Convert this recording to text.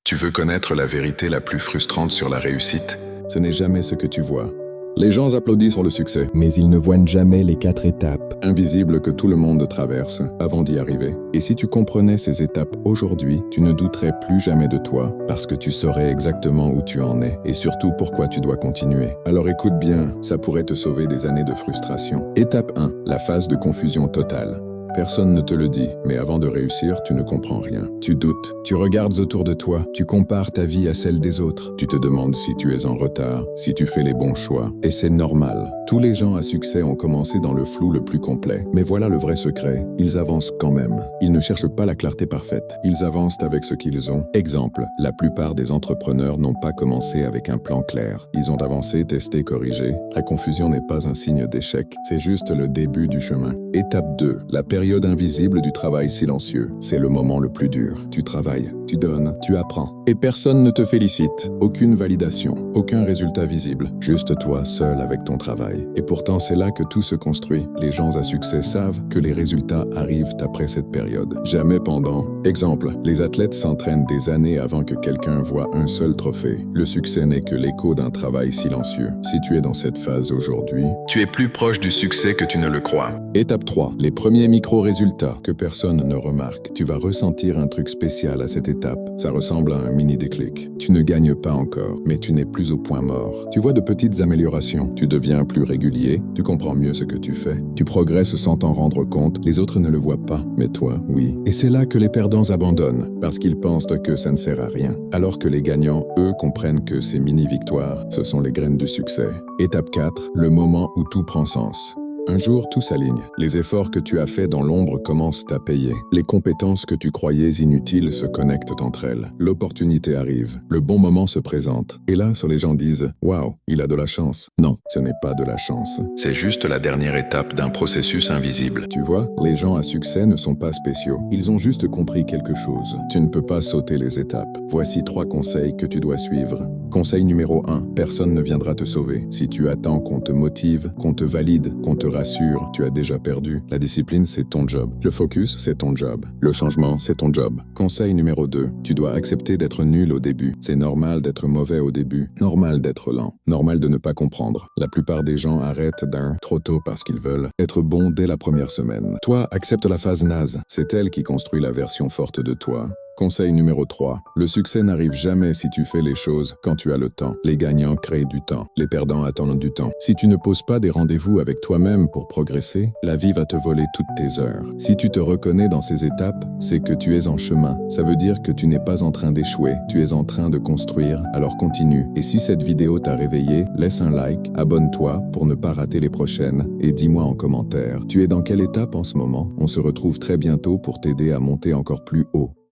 Tu veux connaître la vérité la plus frustrante sur la réussite? Ce n'est jamais ce que tu vois. Les gens applaudissent sur le succès, Mais ils ne voient jamais les 4 étapes. invisibles que tout le monde traverse avant d'y arriver. Et si tu comprenais ces étapes aujourd'hui, tu ne douterais plus jamais de toi, parce que tu saurais exactement où tu en es, et surtout pourquoi tu dois continuer. Alors écoute bien, ça pourrait te sauver des années de frustration. Étape 1, la phase de confusion totale. Personne ne te le dit, mais avant de réussir, tu ne comprends rien. Tu doutes, tu regardes autour de toi, tu compares ta vie à celle des autres. Tu te demandes si tu es en retard, si tu fais les bons choix. Et c'est normal. Tous les gens à succès ont commencé dans le flou le plus complet. Mais voilà le vrai secret, ils avancent quand même. Ils ne cherchent pas la clarté parfaite, ils avancent avec ce qu'ils ont. Exemple, la plupart des entrepreneurs n'ont pas commencé avec un plan clair. Ils ont avancé, testé, corrigé. La confusion n'est pas un signe d'échec, c'est juste le début du chemin. Étape 2, la période invisible du travail silencieux. C'est le moment le plus dur. Tu travailles, tu donnes, tu apprends. Et personne ne te félicite. Aucune validation, aucun résultat visible. Juste toi, seul avec ton travail. Et pourtant, c'est là que tout se construit. Les gens à succès savent que les résultats arrivent après cette période. Jamais pendant. Exemple, les athlètes s'entraînent des années avant que quelqu'un voie un seul trophée. Le succès n'est que l'écho d'un travail silencieux. Si tu es dans cette phase aujourd'hui, tu es plus proche du succès que tu ne le crois. Étape 3, les premiers micro-résultats que personne ne remarque. Tu vas ressentir un truc spécial à cette étape. Ça ressemble à un mini-déclic. Tu ne gagnes pas encore, mais tu n'es plus au point mort. Tu vois de petites améliorations. Tu deviens plus régulier. Tu comprends mieux ce que tu fais. Tu progresses sans t'en rendre compte. Les autres ne le voient pas, mais toi, oui. Et c'est là que les perdants abandonnent, parce qu'ils pensent que ça ne sert à rien. Alors que les gagnants, eux, comprennent que ces mini-victoires, ce sont les graines du succès. Étape 4, le moment où tout prend sens. Un jour, tout s'aligne. Les efforts que tu as faits dans l'ombre commencent à payer. Les compétences que tu croyais inutiles se connectent entre elles. L'opportunité arrive. Le bon moment se présente. Et là, les gens disent « Waouh, il a de la chance ». Non, ce n'est pas de la chance. C'est juste la dernière étape d'un processus invisible. Tu vois, les gens à succès ne sont pas spéciaux. Ils ont juste compris quelque chose. Tu ne peux pas sauter les étapes. Voici 3 conseils que tu dois suivre. Conseil numéro 1. Personne ne viendra te sauver. Si tu attends qu'on te motive, qu'on te valide, qu'on te rassure, tu as déjà perdu. La discipline, c'est ton job. Le focus, c'est ton job. Le changement, c'est ton job. Conseil numéro 2. Tu dois accepter d'être nul au début. C'est normal d'être mauvais au début. Normal d'être lent. Normal de ne pas comprendre. La plupart des gens arrêtent trop tôt parce qu'ils veulent être bons dès la première semaine. Toi, accepte la phase naze. C'est elle qui construit la version forte de toi. Conseil numéro 3. Le succès n'arrive jamais si tu fais les choses quand tu as le temps. Les gagnants créent du temps. Les perdants attendent du temps. Si tu ne poses pas des rendez-vous avec toi-même pour progresser, la vie va te voler toutes tes heures. Si tu te reconnais dans ces étapes, c'est que tu es en chemin. Ça veut dire que tu n'es pas en train d'échouer. Tu es en train de construire, alors continue. Et si cette vidéo t'a réveillé, laisse un like, abonne-toi pour ne pas rater les prochaines et dis-moi en commentaire. Tu es dans quelle étape en ce moment? On se retrouve très bientôt pour t'aider à monter encore plus haut.